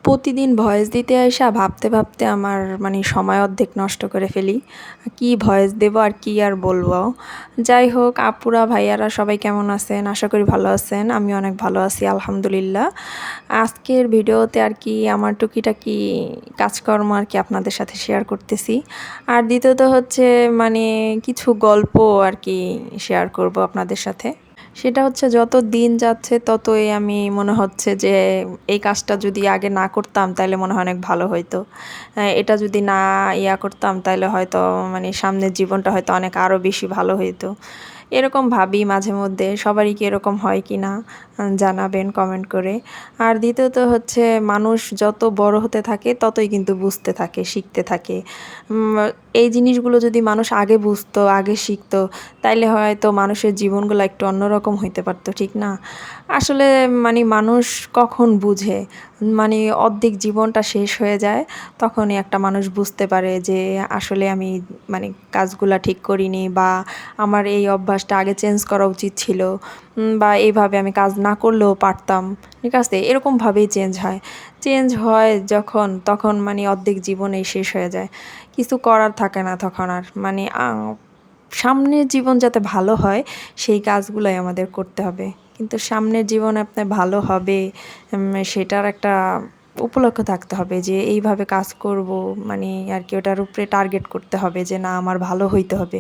প্রতিদিন ভয়েস দিতে আইসা ভাবতে ভাবতে আমার মানে সময় অর্ধেক নষ্ট করে ফেলি। কি ভয়েস দেব আর কি আর বলবো। যাই হোক, আপুরা ভাইয়ারা সবাই কেমন আছেন? আশা করি ভালো আছেন। আমি অনেক ভালো আছি আলহামদুলিল্লাহ। আজকের ভিডিওতে আর কি আমার টুকিটাকি কাজকর্ম আর কি আপনাদের সাথে শেয়ার করতেছি। আর দ্বিতীয়ত হচ্ছে মানে কিছু গল্প আর কি শেয়ার করব আপনাদের সাথে। সেটা হচ্ছে যত দিন যাচ্ছে ততই আমি মনে হচ্ছে যে এই কাজটা যদি আগে না করতাম তাইলে মনে হয় অনেক ভালো হইতো। এটা যদি না করতাম তাইলে হয়তো মানে সামনের জীবনটা হয়তো অনেক আরও বেশি ভালো হইতো। এরকম ভাবি মাঝে মধ্যে, সবারই কি এরকম হয় কি না জানাবেন কমেন্ট করে। আর দ্বিতীয়ত হচ্ছে মানুষ যত বড় হতে থাকে ততই কিন্তু বুঝতে থাকে, শিখতে থাকে। এই জিনিসগুলো যদি মানুষ আগে বুঝতো, আগে শিখতো, তাইলে হয়তো মানুষের জীবনগুলো একটু অন্যরকম হইতে পারতো, ঠিক না? আসলে মানে মানুষ কখন বুঝে, মানে অর্ধেক জীবনটা শেষ হয়ে যায় তখনই একটা মানুষ বুঝতে পারে যে আসলে আমি মানে কাজগুলা ঠিক করিনি, বা আমার এই অভ্যাসটা আগে চেঞ্জ করা উচিত ছিল, বা এইভাবে আমি কাজ না করলেও পারতাম। ঠিক আছে, এরকমভাবেই চেঞ্জ হয় যখন, তখন মানে অর্ধেক জীবনেই শেষ হয়ে যায়, কিছু করার থাকে না তখন আর। মানে সামনের জীবন যাতে ভালো হয় সেই কাজগুলোই আমাদের করতে হবে। কিন্তু সামনের জীবন আপনার ভালো হবে সেটার একটা উপলক্ষ থাকতে হবে যে এইভাবে কাজ করব, মানে আর কি ওটার উপরে টার্গেট করতে হবে যে না আমার ভালো হইতে হবে,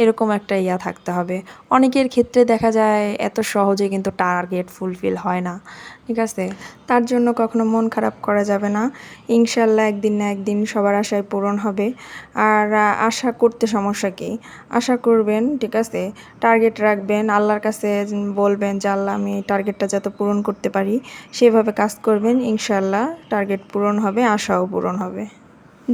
এরকম একটা থাকতে হবে। অনেকের ক্ষেত্রে দেখা যায় এত সহজে কিন্তু টার্গেট ফুলফিল হয় না, ঠিক আছে? তার জন্য কখনো মন খারাপ করা যাবে না। ইনশাল্লাহ একদিন না একদিন সবার আশায় পূরণ হবে। আর আশা করতে সমস্যা কী? আশা করবেন, ঠিক আছে? টার্গেট রাখবেন, আল্লাহর কাছে বলবেন যে আল্লাহ আমি টার্গেটটা যাতে পূরণ করতে পারি, সেভাবে কাজ করবেন। ইনশাল্লাহ টার্গেট পূরণ হবে, আশাও পূরণ হবে।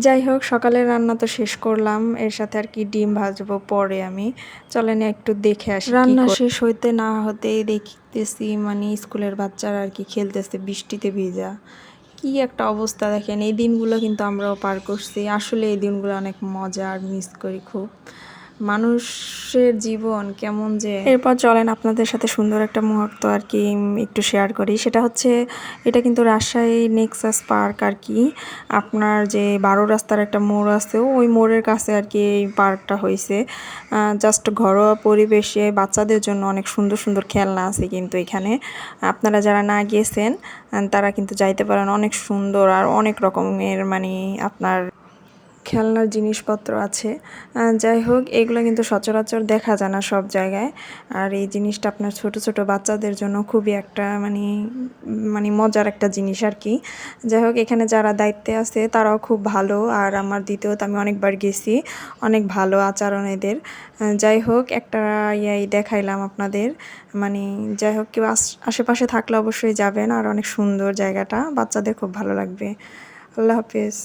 যাই হোক, সকালের রান্না তো শেষ করলাম, এর সাথে আর কি ডিম ভাজবো পরে আমি। চলেন একটু দেখে আসি। রান্না শেষ হইতে না হতেই দেখতেছি মানে স্কুলের বাচ্চারা আর কি খেলতেছে বৃষ্টিতে ভিজা। কি একটা অবস্থা দেখেন। এই দিনগুলো কিন্তু আমরাও পার করছি। আসলে এই দিনগুলো অনেক মজা, আর মিস করি খুব। মানুষের জীবন কেমন যে। এরপর চলেন আপনাদের সাথে সুন্দর একটা মুহূর্ত আর কি একটু শেয়ার করি। সেটা হচ্ছে, এটা কিন্তু রাজশাহী নেক্সাস পার্ক আর কি। আপনার যে 12 রাস্তার একটা মোড় আছে, ওই মোড়ের কাছে আর কি এই পার্কটা হয়েছে। জাস্ট ঘরোয়া পরিবেশে বাচ্চাদের জন্য অনেক সুন্দর সুন্দর খেলনা আছে কিন্তু এখানে। আপনারা যারা না গিয়েছেন তারা কিন্তু যাইতে পারেন। অনেক সুন্দর আর অনেক রকমের মানে আপনার খেলনার জিনিসপত্র আছে। যাই হোক, এগুলো কিন্তু সচরাচর দেখা যায় না সব জায়গায়। আর এই জিনিসটা আপনার ছোট ছোট বাচ্চাদের জন্য খুবই একটা মানে মানে মজার একটা জিনিস আর কি। যাই হোক, এখানে যারা দায়িত্বে আছে তারাও খুব ভালো। আর আমার দ্বিতীয়ত আমি অনেকবার গেছি, অনেক ভালো আচরণ এদের। যাই হোক, একটা দেখাইলাম আপনাদের। মানে যাই হোক, কেউ আশেপাশে থাকলে অবশ্যই যাবেন। আর অনেক সুন্দর জায়গাটা, বাচ্চাদের খুব ভালো লাগবে। আল্লাহ হাফেজ।